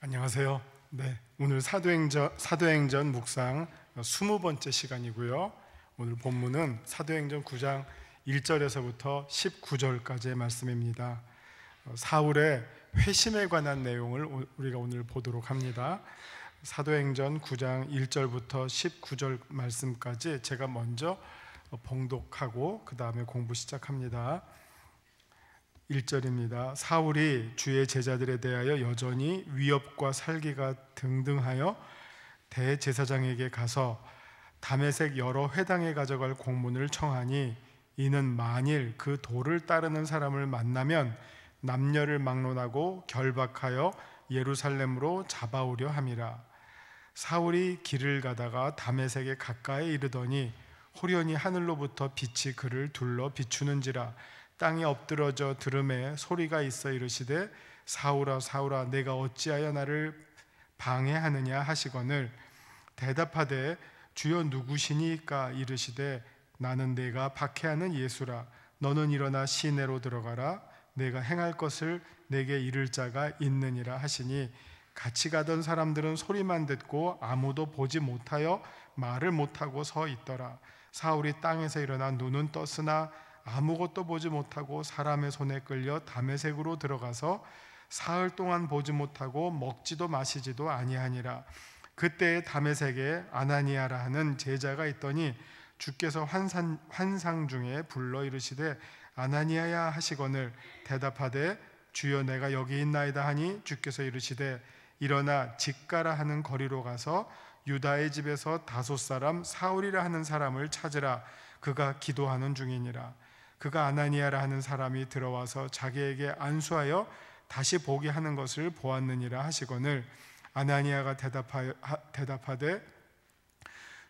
안녕하세요. 네, 오늘 사도행전 묵상 20번째 시간이고요. 오늘 본문은 사도행전 9장 1절에서부터 19절까지의 말씀입니다. 사울의 회심에 관한 내용을 우리가 오늘 보도록 합니다. 사도행전 9장 1절부터 19절 말씀까지 제가 먼저 봉독하고 그 다음에 공부 시작합니다. 1절입니다. 사울이 주의 제자들에 대하여 여전히 위협과 살기가 등등하여 대제사장에게 가서 다메섹 여러 회당에 가져갈 공문을 청하니 이는 만일 그 도를 따르는 사람을 만나면 남녀를 막론하고 결박하여 예루살렘으로 잡아오려 함이라. 사울이 길을 가다가 다메섹에 가까이 이르더니 호련히 하늘로부터 빛이 그를 둘러 비추는지라. 땅에 엎드러져 들음에 소리가 있어 이르시되 사울아 사울아 내가 어찌하여 나를 방해하느냐 하시거늘 대답하되 주여 누구시니까 이르시되 나는 내가 박해하는 예수라. 너는 일어나 시내로 들어가라. 내가 행할 것을 내게 이를 자가 있느니라 하시니 같이 가던 사람들은 소리만 듣고 아무도 보지 못하여 말을 못하고 서 있더라. 사울이 땅에서 일어나 눈은 떴으나 아무것도 보지 못하고 사람의 손에 끌려 다메섹으로 들어가서 사흘 동안 보지 못하고 먹지도 마시지도 아니하니라. 그때에 다메섹에 아나니아라 하는 제자가 있더니 주께서 환상 중에 불러 이르시되 아나니아야 하시거늘 대답하되 주여 내가 여기 있나이다 하니 주께서 이르시되 일어나 직가라 하는 거리로 가서 유다의 집에서 다섯 사람 사울이라 하는 사람을 찾으라. 그가 기도하는 중이니라. 그가 아나니아라 하는 사람이 들어와서 자기에게 안수하여 다시 보게 하는 것을 보았느니라 하시거늘 아나니아가 대답하되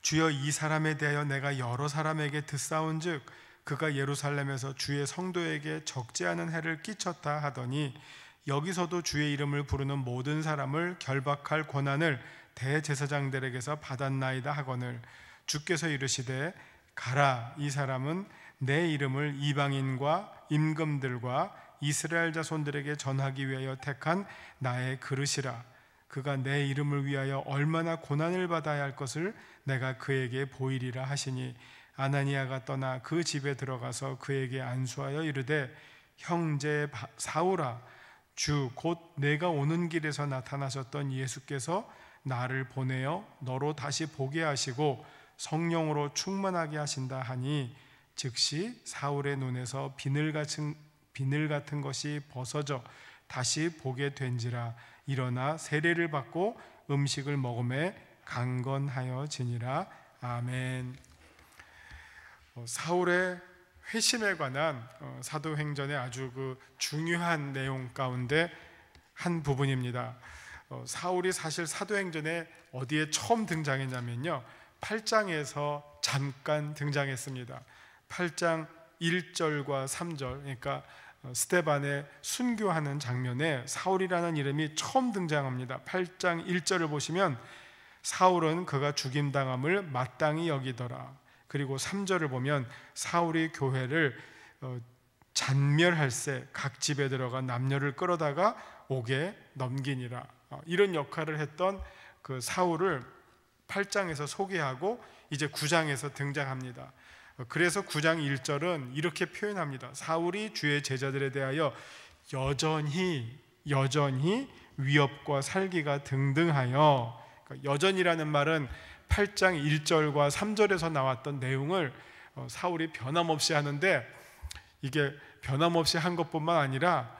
주여 이 사람에 대하여 내가 여러 사람에게 듣사온즉 그가 예루살렘에서 주의 성도에게 적지 않은 해를 끼쳤다 하더니 여기서도 주의 이름을 부르는 모든 사람을 결박할 권한을 대제사장들에게서 받았나이다 하거늘 주께서 이르시되 가라. 이 사람은 내 이름을 이방인과 임금들과 이스라엘 자손들에게 전하기 위하여 택한 나의 그릇이라. 그가 내 이름을 위하여 얼마나 고난을 받아야 할 것을 내가 그에게 보이리라 하시니 아나니아가 떠나 그 집에 들어가서 그에게 안수하여 이르되 형제 사울아 주 곧 내가 오는 길에서 나타나셨던 예수께서 나를 보내어 너로 다시 보게 하시고 성령으로 충만하게 하신다 하니 즉시 사울의 눈에서 비늘 같은 것이 벗어져 다시 보게 된지라. 일어나 세례를 받고 음식을 먹음에 강건하여지니라. 아멘. 사울의 회심에 관한 사도행전의 아주 중요한 내용 가운데 한 부분입니다. 사울이 사실 사도행전에 어디에 처음 등장했냐면요 8장에서 잠깐 등장했습니다. 8장 1절과 3절, 그러니까 스데반의 순교하는 장면에 사울이라는 이름이 처음 등장합니다. 8장 1절을 보시면 사울은 그가 죽임당함을 마땅히 여기더라. 그리고 3절을 보면 사울이 교회를 잔멸할세 각 집에 들어가 남녀를 끌어다가 옥에 넘기니라. 이런 역할을 했던 그 사울을 8장에서 소개하고 이제 9장에서 등장합니다. 그래서 9장 1절은 이렇게 표현합니다. 사울이 주의 제자들에 대하여 여전히 위협과 살기가 등등하여, 그러니까 여전이라는 말은 8장 1절과 3절에서 나왔던 내용을 사울이 변함없이 하는데 이게 변함없이 한 것뿐만 아니라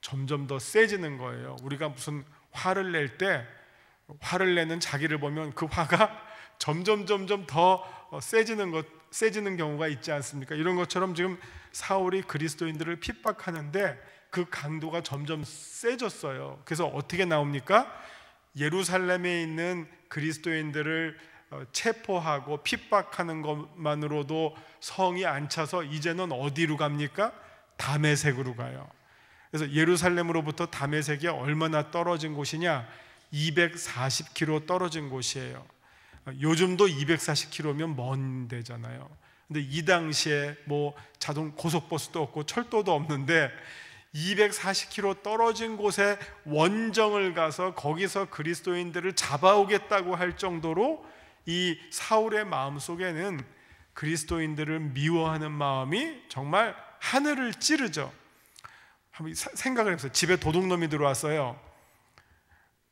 점점 더 세지는 거예요. 우리가 무슨 화를 낼 때 화를 내는 자기를 보면 그 화가 점점 더 세지는 경우가 있지 않습니까? 이런 것처럼 지금 사울이 그리스도인들을 핍박하는데 그 강도가 점점 세졌어요. 그래서 어떻게 나옵니까? 예루살렘에 있는 그리스도인들을 체포하고 핍박하는 것만으로도 성이 안 차서 이제는 어디로 갑니까? 다메섹으로 가요. 그래서 예루살렘으로부터 다메섹이 얼마나 떨어진 곳이냐? 240km 떨어진 곳이에요. 요즘도 240km면 먼 데잖아요. 근데 이 당시에 뭐 자동 고속버스도 없고 철도도 없는데 240km 떨어진 곳에 원정을 가서 거기서 그리스도인들을 잡아오겠다고 할 정도로 이 사울의 마음속에는 그리스도인들을 미워하는 마음이 정말 하늘을 찌르죠. 한번 생각을 해보세요. 집에 도둑놈이 들어왔어요.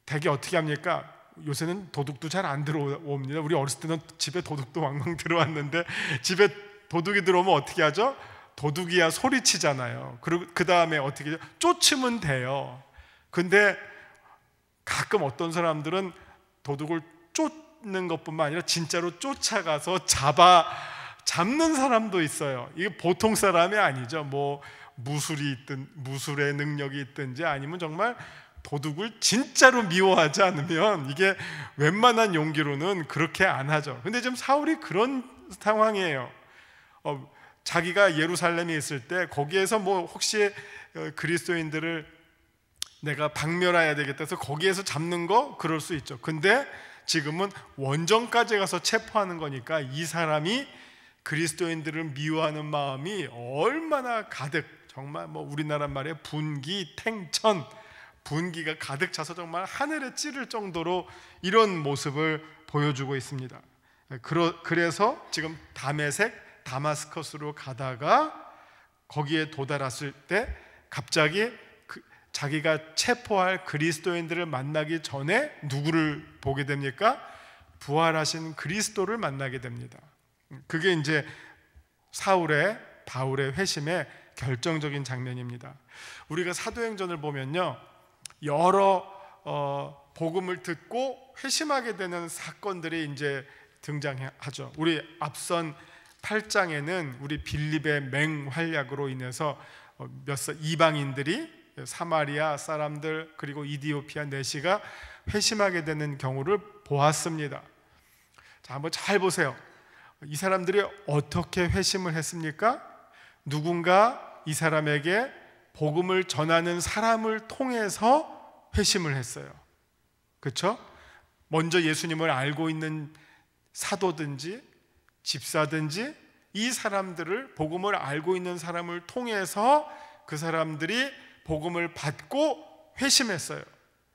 대개 어떻게 합니까? 요새는 도둑도 잘 안 들어옵니다. 우리 어렸을 때는 집에 도둑도 왕왕 들어왔는데, 집에 도둑이 들어오면 어떻게 하죠? 도둑이야 소리치잖아요. 그리고 그 다음에 어떻게 하죠? 쫓으면 돼요. 근데 가끔 어떤 사람들은 도둑을 쫓는 것뿐만 아니라 진짜로 쫓아가서 잡는 사람도 있어요. 이게 보통 사람이 아니죠. 뭐 무술의 능력이 있든지, 아니면 정말 도둑을 진짜로 미워하지 않으면 이게 웬만한 용기로는 그렇게 안 하죠. 근데 지금 사울이 그런 상황이에요. 자기가 예루살렘에 있을 때 거기에서 뭐 혹시 그리스도인들을 내가 박멸해야 되겠다 해서 거기에서 잡는 거 그럴 수 있죠. 근데 지금은 원정까지 가서 체포하는 거니까 이 사람이 그리스도인들을 미워하는 마음이 얼마나 가득, 정말 뭐 우리나라 말에 분기탱천, 분기가 가득 차서 정말 하늘에 찌를 정도로 이런 모습을 보여주고 있습니다. 그래서 지금 다마스커스로 가다가 거기에 도달했을 때 갑자기 자기가 체포할 그리스도인들을 만나기 전에 누구를 보게 됩니까? 부활하신 그리스도를 만나게 됩니다. 그게 이제 바울의 회심의 결정적인 장면입니다. 우리가 사도행전을 보면요, 여러 복음을 듣고 회심하게 되는 사건들이 이제 등장하죠. 우리 앞선 8장에는 우리 빌립의 맹활약으로 인해서 이방인들이, 사마리아 사람들 그리고 이디오피아 내시가 회심하게 되는 경우를 보았습니다. 자, 한번 잘 보세요. 이 사람들이 어떻게 회심을 했습니까? 누군가 이 사람에게 복음을 전하는 사람을 통해서 회심을 했어요. 그렇죠? 먼저 예수님을 알고 있는 사도든지 집사든지 이 사람들을, 복음을 알고 있는 사람을 통해서 그 사람들이 복음을 받고 회심했어요.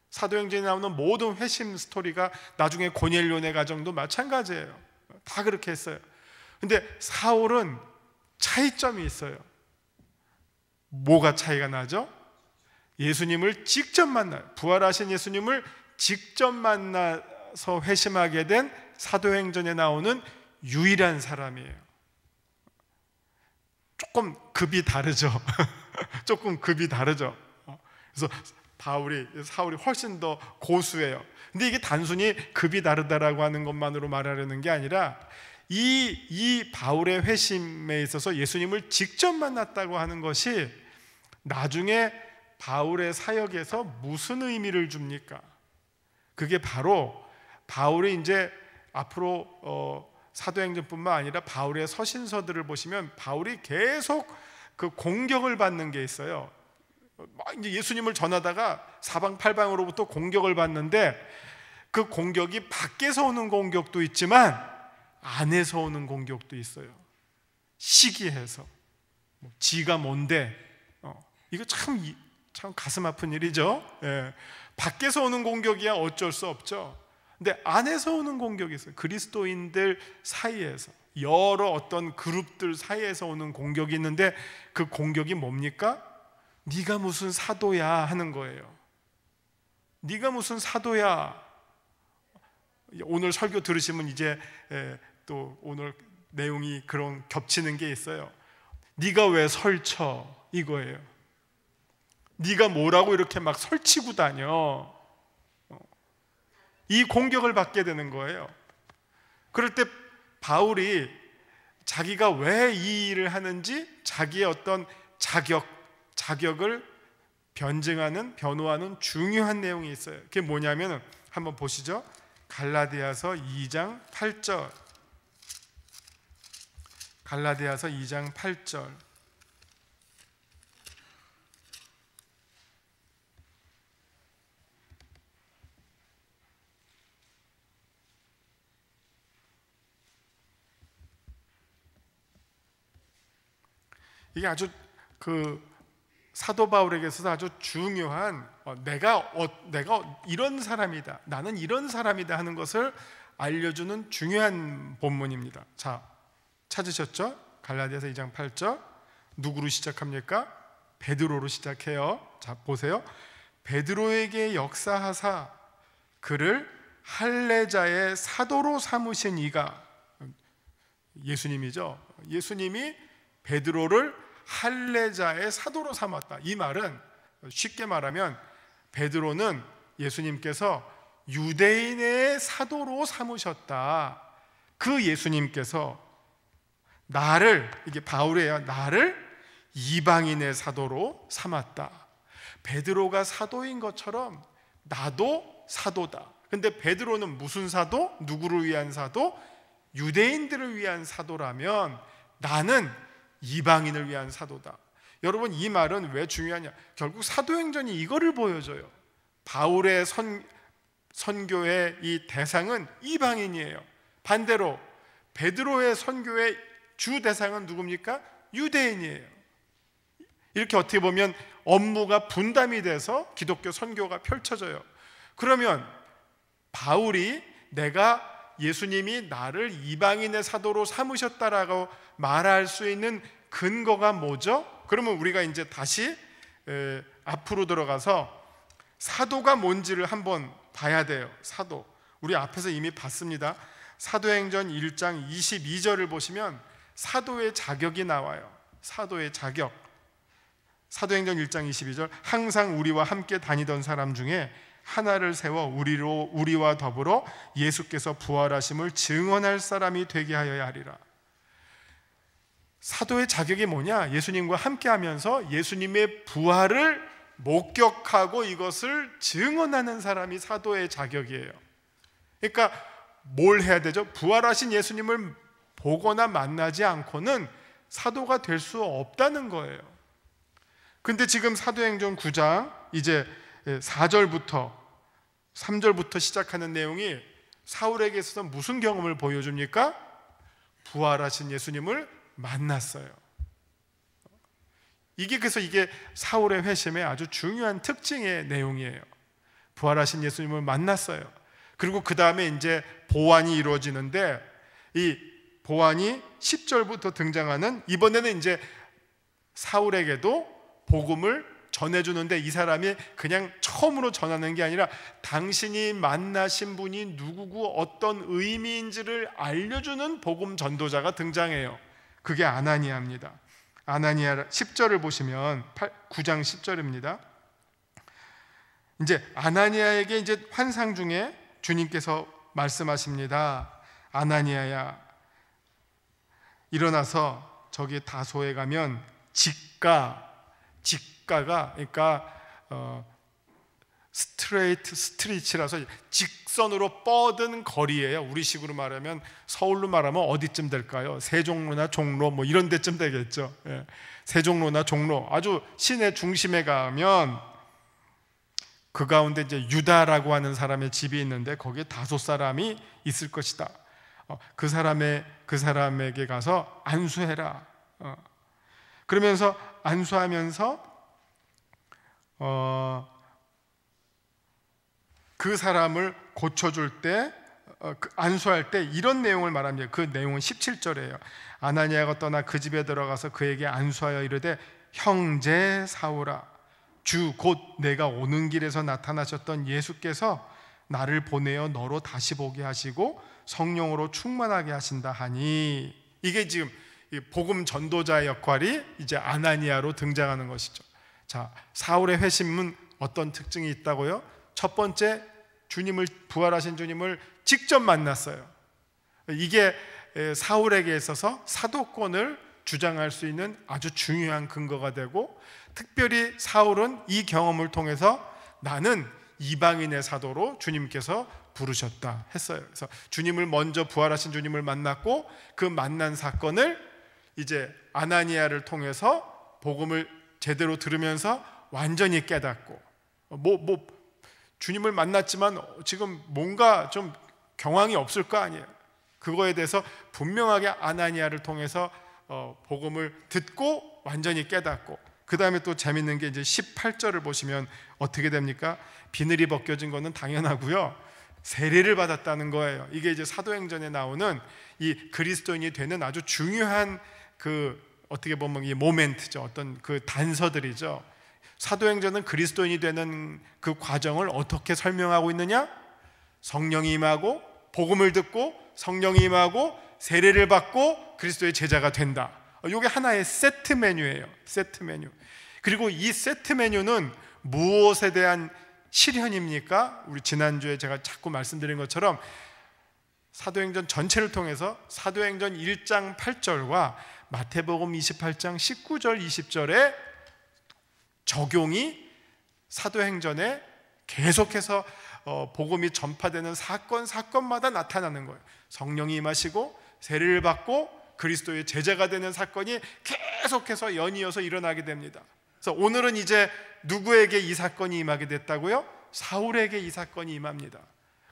사도행전에 나오는 모든 회심 스토리가 나중에 고넬료네 가정도 마찬가지예요. 다 그렇게 했어요. 근데 사울은 차이점이 있어요. 뭐가 차이가 나죠? 예수님을 직접 만나요. 부활하신 예수님을 직접 만나서 회심하게 된 사도행전에 나오는 유일한 사람이에요. 조금 급이 다르죠. 조금 급이 다르죠. 그래서 사울이 훨씬 더 고수예요. 근데 이게 단순히 급이 다르다라고 하는 것만으로 말하려는 게 아니라 이 바울의 회심에 있어서 예수님을 직접 만났다고 하는 것이 나중에 바울의 사역에서 무슨 의미를 줍니까? 그게 바로 바울이 이제 앞으로 사도행전뿐만 아니라 바울의 서신서들을 보시면 바울이 계속 그 공격을 받는 게 있어요. 막 이제 예수님을 전하다가 사방팔방으로부터 공격을 받는데, 그 공격이 밖에서 오는 공격도 있지만 안에서 오는 공격도 있어요. 시기해서 지가 뭔데, 이거 참 가슴 아픈 일이죠. 예. 밖에서 오는 공격이야 어쩔 수 없죠. 근데 안에서 오는 공격이 있어요. 그리스도인들 사이에서, 여러 어떤 그룹들 사이에서 오는 공격이 있는데, 그 공격이 뭡니까? 네가 무슨 사도야 하는 거예요. 네가 무슨 사도야. 오늘 설교 들으시면 이제 또 오늘 내용이 그런 겹치는 게 있어요. 네가 왜 설쳐 이거예요. 네가 뭐라고 이렇게 막 설치고 다녀. 이 공격을 받게 되는 거예요. 그럴 때 바울이 자기가 왜 이 일을 하는지 자기의 어떤 자격을 변호하는 중요한 내용이 있어요. 그게 뭐냐면 한번 보시죠. 갈라디아서 2장 8절. 갈라디아서 2장 8절. 이게 아주 사도 바울에게 있어서 아주 중요한 내가 이런 사람이다, 나는 이런 사람이다 하는 것을 알려주는 중요한 본문입니다. 자, 찾으셨죠? 갈라디아서 2장 8절 누구로 시작합니까? 베드로로 시작해요. 자, 보세요. 베드로에게 역사하사 그를 할례자의 사도로 삼으신 이가, 예수님이죠. 예수님이 베드로를 할례자의 사도로 삼았다. 이 말은 쉽게 말하면 베드로는 예수님께서 유대인의 사도로 삼으셨다. 그 예수님께서 나를, 이게 바울이에요, 나를 이방인의 사도로 삼았다. 베드로가 사도인 것처럼 나도 사도다. 근데 베드로는 무슨 사도? 누구를 위한 사도? 유대인들을 위한 사도라면 나는 이방인을 위한 사도다. 여러분, 이 말은 왜 중요하냐? 결국 사도행전이 이거를 보여줘요. 바울의 선교의 이 대상은 이방인이에요. 반대로 베드로의 선교의 주 대상은 누굽니까? 유대인이에요. 이렇게 어떻게 보면 업무가 분담이 돼서 기독교 선교가 펼쳐져요. 그러면 바울이 내가 예수님이 나를 이방인의 사도로 삼으셨다라고 말할 수 있는 근거가 뭐죠? 그러면 우리가 이제 다시 앞으로 들어가서 사도가 뭔지를 한번 봐야 돼요. 사도, 우리 앞에서 이미 봤습니다. 사도행전 1장 22절을 보시면 사도의 자격이 나와요. 사도의 자격. 사도행전 1장 22절 항상 우리와 함께 다니던 사람 중에 하나를 세워 우리와 더불어 예수께서 부활하심을 증언할 사람이 되게 하여야 하리라. 사도의 자격이 뭐냐? 예수님과 함께 하면서 예수님의 부활을 목격하고 이것을 증언하는 사람이 사도의 자격이에요. 그러니까 뭘 해야 되죠? 부활하신 예수님을 보거나 만나지 않고는 사도가 될 수 없다는 거예요. 근데 지금 사도행전 9장 이제 4절부터 3절부터 시작하는 내용이 사울에게 있어서 무슨 경험을 보여줍니까? 부활하신 예수님을 만났어요. 그래서 이게 사울의 회심의 아주 중요한 특징의 내용이에요. 부활하신 예수님을 만났어요. 그리고 그 다음에 이제 보완이 이루어지는데, 이 보완이 10절부터 등장하는, 이번에는 이제 사울에게도 복음을 전해주는데, 이 사람이 그냥 처음으로 전하는 게 아니라 당신이 만나신 분이 누구고 어떤 의미인지를 알려주는 복음 전도자가 등장해요. 그게 아나니아입니다. 아나니아 10절을 보시면 9장 10절입니다. 이제 아나니아에게 이제 환상 중에 주님께서 말씀하십니다. 아나니아야, 일어나서 저기 다소에 가면 직가가 그러니까 스트리치라서 직선으로 뻗은 거리예요. 우리식으로 말하면, 서울로 말하면 어디쯤 될까요? 세종로나 종로 뭐 이런 데쯤 되겠죠. 예. 세종로나 종로, 아주 시내 중심에 가면 그 가운데 이제 유다라고 하는 사람의 집이 있는데 거기에 다섯 사람이 있을 것이다. 그 사람에게 가서 안수해라. 그러면서 안수하면서 그 사람을 고쳐줄 때, 안수할 때 이런 내용을 말합니다. 그 내용은 17절이에요. 아나니아가 떠나 그 집에 들어가서 그에게 안수하여 이르되, 형제 사울아, 주 곧 내가 오는 길에서 나타나셨던 예수께서 나를 보내어 너로 다시 보게 하시고 성령으로 충만하게 하신다 하니, 이게 지금 복음 전도자의 역할이 이제 아나니아로 등장하는 것이죠. 자, 사울의 회심은 어떤 특징이 있다고요? 첫 번째, 부활하신 주님을 직접 만났어요. 이게 사울에게 있어서 사도권을 주장할 수 있는 아주 중요한 근거가 되고, 특별히 사울은 이 경험을 통해서 나는 이방인의 사도로 주님께서 부르셨다 했어요. 그래서 주님을 먼저, 부활하신 주님을 만났고, 그 만난 사건을 이제 아나니아를 통해서 복음을 제대로 들으면서 완전히 깨닫고, 주님을 만났지만 지금 뭔가 좀 경황이 없을 거 아니에요. 그거에 대해서 분명하게 아나니아를 통해서 복음을 듣고 완전히 깨닫고, 그 다음에 또 재밌는 게 이제 18절을 보시면 어떻게 됩니까? 비늘이 벗겨진 거는 당연하고요, 세례를 받았다는 거예요. 이게 이제 사도행전에 나오는 이 그리스도인이 되는 아주 중요한 그 어떻게 보면 이 모멘트죠. 어떤 그 단서들이죠. 사도행전은 그리스도인이 되는 그 과정을 어떻게 설명하고 있느냐? 성령이 임하고 복음을 듣고 성령이 임하고 세례를 받고 그리스도의 제자가 된다. 이게 하나의 세트 메뉴예요. 세트 메뉴. 그리고 이 세트 메뉴는 무엇에 대한 실현입니까? 우리 지난주에 제가 자꾸 말씀드린 것처럼 사도행전 전체를 통해서 사도행전 1장 8절과 마태복음 28장 19절 20절의 적용이 사도행전에 계속해서 복음이 전파되는 사건마다 나타나는 거예요. 성령이 임하시고 세례를 받고 그리스도의 제자가 되는 사건이 계속해서 연이어서 일어나게 됩니다. 그래서 오늘은 이제 누구에게 이 사건이 임하게 됐다고요? 사울에게 이 사건이 임합니다.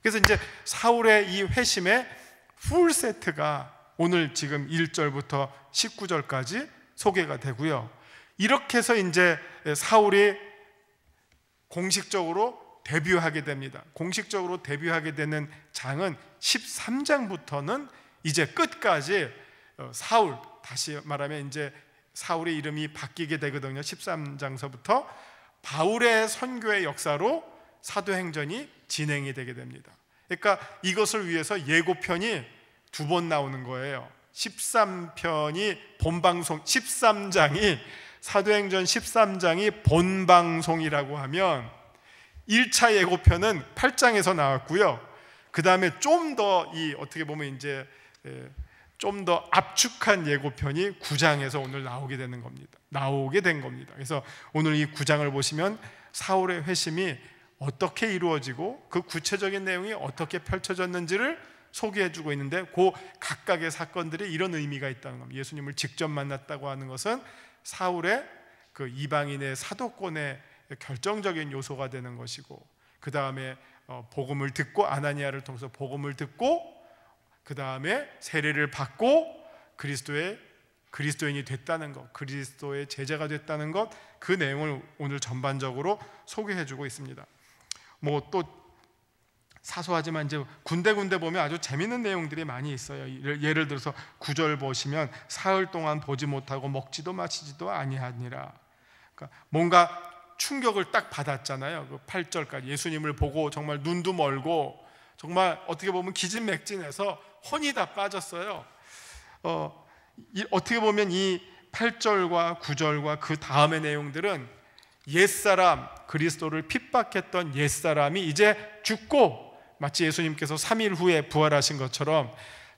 그래서 이제 사울의 이 회심의 풀 세트가 오늘 지금 1절부터 19절까지 소개가 되고요. 이렇게 해서 이제 사울이 공식적으로 데뷔하게 됩니다. 공식적으로 데뷔하게 되는 장은 13장부터는 이제 끝까지 사울, 다시 말하면 이제 사울의 이름이 바뀌게 되거든요. 13장서부터 바울의 선교의 역사로 사도행전이 진행이 되게 됩니다. 그러니까 이것을 위해서 예고편이 2번 나오는 거예요. 13편이 본방송, 13장이 사도행전 13장이 본방송이라고 하면 1차 예고편은 8장에서 나왔고요. 그 다음에 좀 더 이 어떻게 보면 이제 좀 더 압축한 예고편이 9장에서 오늘 나오게 되는 겁니다. 나오게 된 겁니다. 그래서 오늘 이 9장을 보시면 사울의 회심이 어떻게 이루어지고 그 구체적인 내용이 어떻게 펼쳐졌는지를 소개해주고 있는데 그 각각의 사건들이 이런 의미가 있다는 겁니다. 예수님을 직접 만났다고 하는 것은 사울의 그 이방인의 사도권의 결정적인 요소가 되는 것이고, 그 다음에 복음을 듣고 아나니아를 통해서 복음을 듣고 그 다음에 세례를 받고 그리스도인이 됐다는 것, 그리스도의 제자가 됐다는 것, 그 내용을 오늘 전반적으로 소개해주고 있습니다. 뭐 또 사소하지만 이제 군데군데 보면 아주 재밌는 내용들이 많이 있어요. 예를 들어서 9절 보시면 사흘 동안 보지 못하고 먹지도 마시지도 아니하니라. 그러니까 뭔가 충격을 딱 받았잖아요. 그 8절까지 예수님을 보고 정말 눈도 멀고 정말 어떻게 보면 기진맥진해서 혼이 다 빠졌어요. 어떻게 보면 이 8절과 9절과 그 다음의 내용들은 옛사람, 그리스도를 핍박했던 옛사람이 이제 죽고, 마치 예수님께서 3일 후에 부활하신 것처럼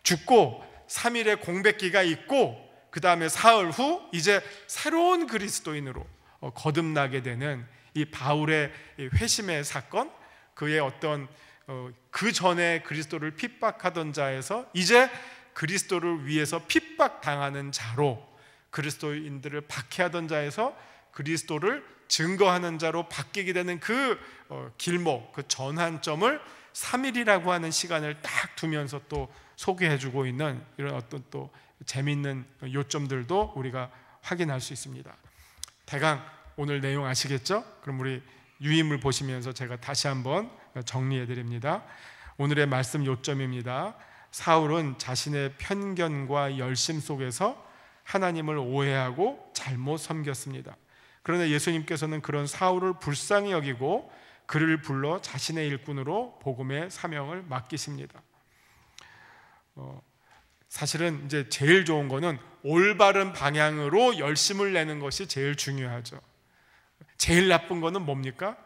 죽고 3일의 공백기가 있고 그 다음에 사흘 후 이제 새로운 그리스도인으로 거듭나게 되는 이 바울의 회심의 사건, 그의 어떤 그 전에 그리스도를 핍박하던 자에서 이제 그리스도를 위해서 핍박당하는 자로, 그리스도인들을 박해하던 자에서 그리스도를 증거하는 자로 바뀌게 되는 그 길목, 그 전환점을 3일이라고 하는 시간을 딱 두면서 또 소개해주고 있는 이런 어떤 또 재미있는 요점들도 우리가 확인할 수 있습니다. 대강 오늘 내용 아시겠죠? 그럼 우리 유임을 보시면서 제가 다시 한번 정리해 드립니다. 오늘의 말씀 요점입니다. 사울은 자신의 편견과 열심 속에서 하나님을 오해하고 잘못 섬겼습니다. 그러나 예수님께서는 그런 사울을 불쌍히 여기고 그를 불러 자신의 일꾼으로 복음의 사명을 맡기십니다. 사실은 이제 제일 좋은 거는 올바른 방향으로 열심을 내는 것이 제일 중요하죠. 제일 나쁜 거는 뭡니까?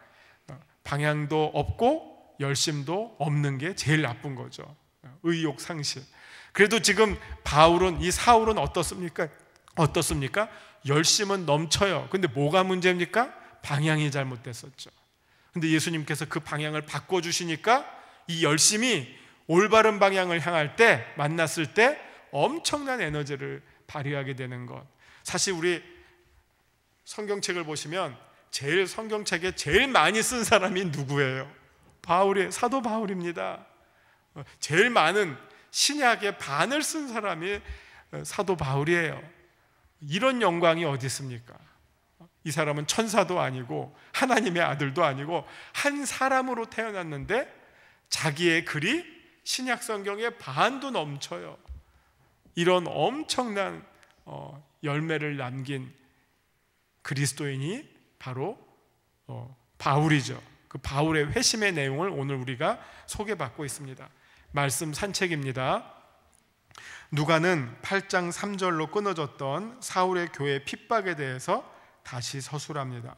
방향도 없고 열심도 없는 게 제일 나쁜 거죠. 의욕 상실. 그래도 지금 이 사울은 어떻습니까? 열심은 넘쳐요. 근데 뭐가 문제입니까? 방향이 잘못됐었죠. 근데 예수님께서 그 방향을 바꿔주시니까 이 열심이 올바른 방향을 향할 때, 만났을 때 엄청난 에너지를 발휘하게 되는 것. 사실 우리 성경책을 보시면 성경책에 제일 많이 쓴 사람이 누구예요? 사도 바울입니다. 제일 많은 신약의 반을 쓴 사람이 사도 바울이에요. 이런 영광이 어디 있습니까? 이 사람은 천사도 아니고 하나님의 아들도 아니고 한 사람으로 태어났는데 자기의 글이 신약 성경의 반도 넘쳐요. 이런 엄청난 열매를 남긴 그리스도인이 바로 바울이죠. 그 바울의 회심의 내용을 오늘 우리가 소개받고 있습니다. 말씀 산책입니다. 누가는 8장 3절로 끊어졌던 사울의 교회 핍박에 대해서 다시 서술합니다.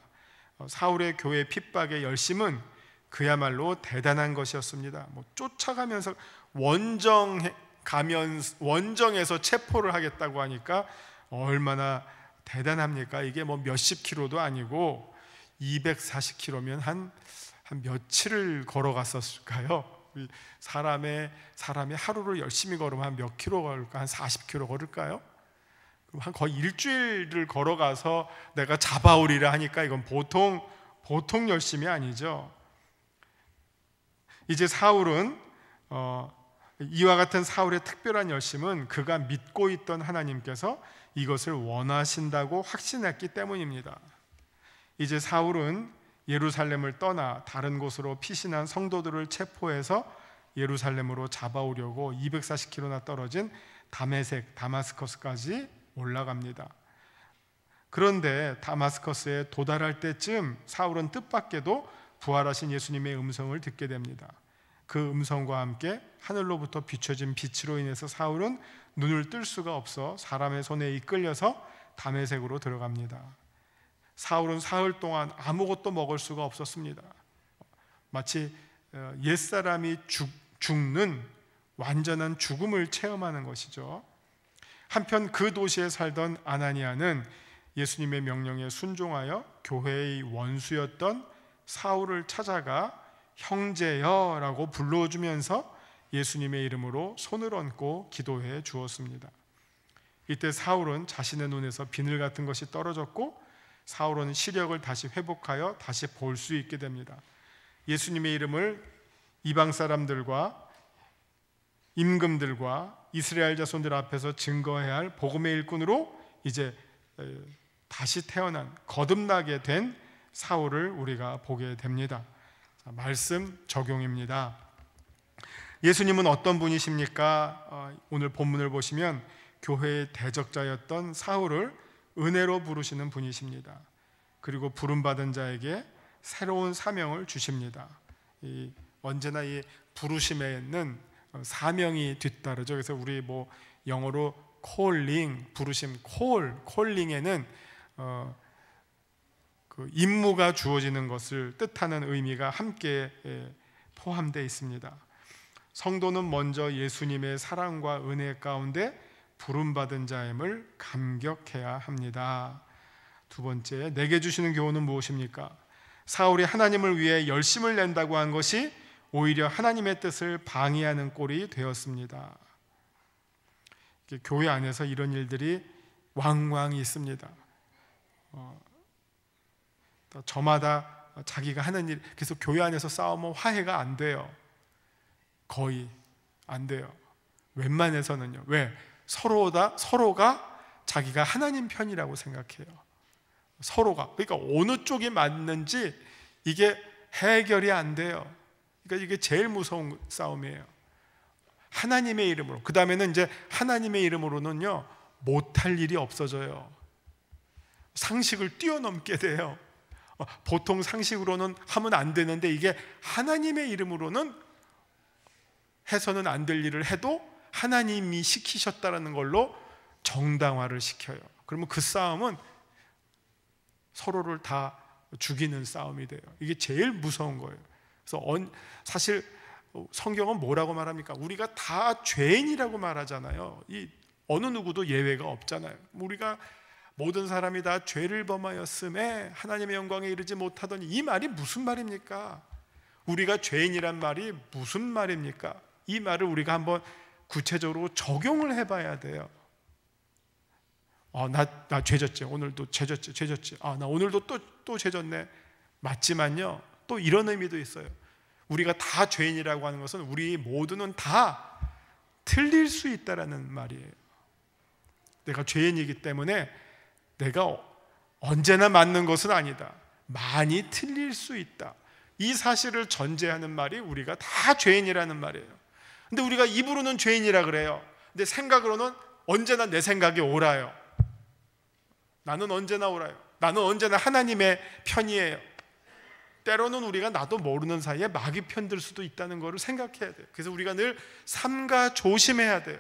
사울의 교회 핍박의 열심은 그야말로 대단한 것이었습니다. 쫓아가면서 원정에서 체포를 하겠다고 하니까 얼마나 대단합니까? 이게 몇십 킬로도 아니고 240킬로면 한 며칠을 걸어갔었을까요? 사람이 하루를 열심히 걸으면 한 몇 킬로 걸을까? 한 40킬로 걸을까요? 한 거의 일주일을 걸어가서 내가 잡아오리라 하니까 이건 보통 열심이 아니죠. 이제 사울은 이와 같은 사울의 특별한 열심은 그가 믿고 있던 하나님께서 이것을 원하신다고 확신했기 때문입니다. 이제 사울은 예루살렘을 떠나 다른 곳으로 피신한 성도들을 체포해서 예루살렘으로 잡아오려고 240km나 떨어진 다마스커스까지 올라갑니다. 그런데 다마스커스에 도달할 때쯤 사울은 뜻밖에도 부활하신 예수님의 음성을 듣게 됩니다. 그 음성과 함께 하늘로부터 비춰진 빛으로 인해서 사울은 눈을 뜰 수가 없어 사람의 손에 이끌려서 다메섹으로 들어갑니다. 사울은 사흘 동안 아무것도 먹을 수가 없었습니다. 마치 옛사람이 죽는 완전한 죽음을 체험하는 것이죠. 한편 그 도시에 살던 아나니아는 예수님의 명령에 순종하여 교회의 원수였던 사울을 찾아가 형제여라고 불러주면서 예수님의 이름으로 손을 얹고 기도해 주었습니다. 이때 사울은 자신의 눈에서 비늘 같은 것이 떨어졌고 사울은 시력을 다시 회복하여 다시 볼 수 있게 됩니다. 예수님의 이름을 이방 사람들과 임금들과 이스라엘 자손들 앞에서 증거해야 할 복음의 일꾼으로 이제 다시 태어난 거듭나게 된 사울을 우리가 보게 됩니다. 말씀 적용입니다. 예수님은 어떤 분이십니까? 오늘 본문을 보시면 교회의 대적자였던 사울을 은혜로 부르시는 분이십니다. 그리고 부름받은 자에게 새로운 사명을 주십니다. 언제나 이 부르심에는 사명이 뒤따르죠. 그래서 우리 영어로 콜링, 부르심, 콜링에는 그 임무가 주어지는 것을 뜻하는 의미가 함께 포함되어 있습니다. 성도는 먼저 예수님의 사랑과 은혜 가운데 부름받은 자임을 감격해야 합니다. 두 번째, 내게 주시는 교훈은 무엇입니까? 사울이 하나님을 위해 열심을 낸다고 한 것이 오히려 하나님의 뜻을 방해하는 꼴이 되었습니다. 교회 안에서 이런 일들이 왕왕 있습니다. 저마다 자기가 하는 일, 그래서 교회 안에서 싸우면 화해가 안 돼요. 거의 안 돼요. 웬만해서는요. 왜? 서로가 자기가 하나님 편이라고 생각해요. 서로가. 그러니까 어느 쪽이 맞는지 이게 해결이 안 돼요. 그러니까 이게 제일 무서운 싸움이에요. 하나님의 이름으로. 그 다음에는 이제 하나님의 이름으로는요, 못할 일이 없어져요. 상식을 뛰어넘게 돼요. 보통 상식으로는 하면 안 되는데 이게 하나님의 이름으로는 해서는 안 될 일을 해도 하나님이 시키셨다는 걸로 정당화를 시켜요. 그러면 그 싸움은 서로를 다 죽이는 싸움이 돼요. 이게 제일 무서운 거예요. 그래서 사실 성경은 뭐라고 말합니까? 우리가 다 죄인이라고 말하잖아요. 어느 누구도 예외가 없잖아요. 우리가 모든 사람이 다 죄를 범하였음에 하나님의 영광에 이르지 못하더니, 이 말이 무슨 말입니까? 우리가 죄인이란 말이 무슨 말입니까? 이 말을 우리가 한번 구체적으로 적용을 해봐야 돼요. 나 죄졌지. 오늘도 죄졌지. 나 오늘도 또 죄졌네. 맞지만요, 또 이런 의미도 있어요. 우리가 다 죄인이라고 하는 것은 우리 모두는 다 틀릴 수 있다라는 말이에요. 내가 죄인이기 때문에 내가 언제나 맞는 것은 아니다. 많이 틀릴 수 있다. 이 사실을 전제하는 말이 우리가 다 죄인이라는 말이에요. 근데 우리가 입으로는 죄인이라 그래요. 근데 생각으로는 언제나 내 생각이 옳아요. 나는 언제나 옳아요. 나는 언제나 하나님의 편이에요. 때로는 우리가 나도 모르는 사이에 마귀 편들 수도 있다는 것을 생각해야 돼요. 그래서 우리가 늘 삼가 조심해야 돼요.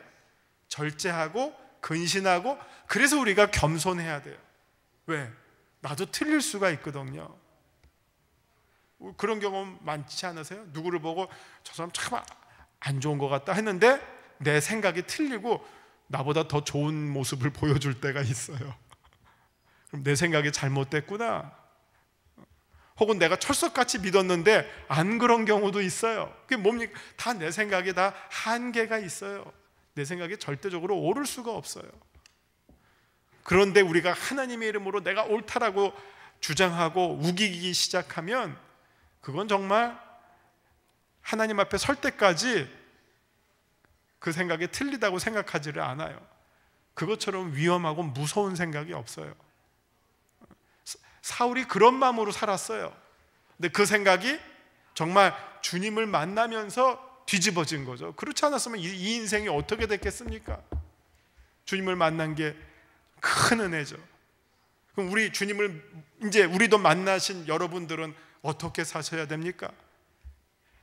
절제하고 근신하고, 그래서 우리가 겸손해야 돼요. 왜? 나도 틀릴 수가 있거든요. 그런 경험 많지 않으세요? 누구를 보고 저 사람 참 안 좋은 것 같다 했는데 내 생각이 틀리고 나보다 더 좋은 모습을 보여줄 때가 있어요. 그럼 내 생각이 잘못됐구나. 혹은 내가 철석같이 믿었는데 안 그런 경우도 있어요. 그게 뭡니까? 다 내 생각에 다 한계가 있어요. 내 생각이 절대적으로 옳을 수가 없어요. 그런데 우리가 하나님의 이름으로 내가 옳다라고 주장하고 우기기 시작하면 그건 정말 하나님 앞에 설 때까지 그 생각이 틀리다고 생각하지를 않아요. 그것처럼 위험하고 무서운 생각이 없어요. 사울이 그런 마음으로 살았어요. 근데 그 생각이 정말 주님을 만나면서 뒤집어진 거죠. 그렇지 않았으면 이 인생이 어떻게 됐겠습니까? 주님을 만난 게 큰 은혜죠. 그럼 우리 주님을 이제 우리도 만나신 여러분들은 어떻게 사셔야 됩니까?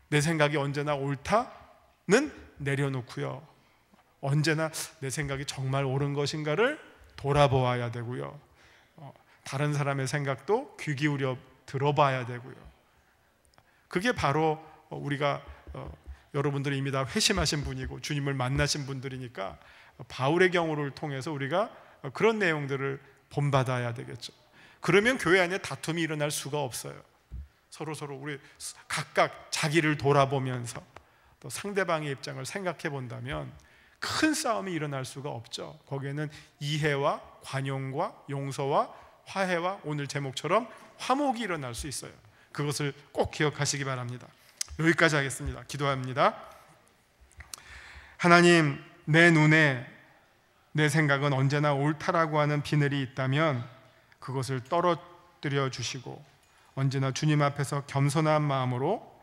내 생각이 언제나 옳다는 내려놓고요, 언제나 내 생각이 정말 옳은 것인가를 돌아보아야 되고요, 다른 사람의 생각도 귀 기울여 들어봐야 되고요. 그게 바로 우리가 여러분들이 이미 다 회심하신 분이고 주님을 만나신 분들이니까 바울의 경우를 통해서 우리가 그런 내용들을 본받아야 되겠죠. 그러면 교회 안에 다툼이 일어날 수가 없어요. 서로 우리 각각 자기를 돌아보면서 또 상대방의 입장을 생각해 본다면 큰 싸움이 일어날 수가 없죠. 거기에는 이해와 관용과 용서와 화해와 오늘 제목처럼 화목이 일어날 수 있어요. 그것을 꼭 기억하시기 바랍니다. 여기까지 하겠습니다. 기도합니다. 하나님, 내 눈에 내 생각은 언제나 옳다라고 하는 비늘이 있다면 그것을 떨어뜨려 주시고 언제나 주님 앞에서 겸손한 마음으로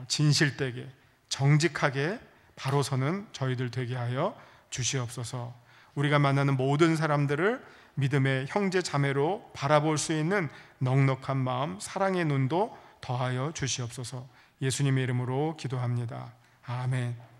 진실되게 정직하게 바로 서는 저희들 되게 하여 주시옵소서. 우리가 만나는 모든 사람들을 믿음의 형제 자매로 바라볼 수 있는 넉넉한 마음, 사랑의 눈도 더하여 주시옵소서. 예수님의 이름으로 기도합니다. 아멘.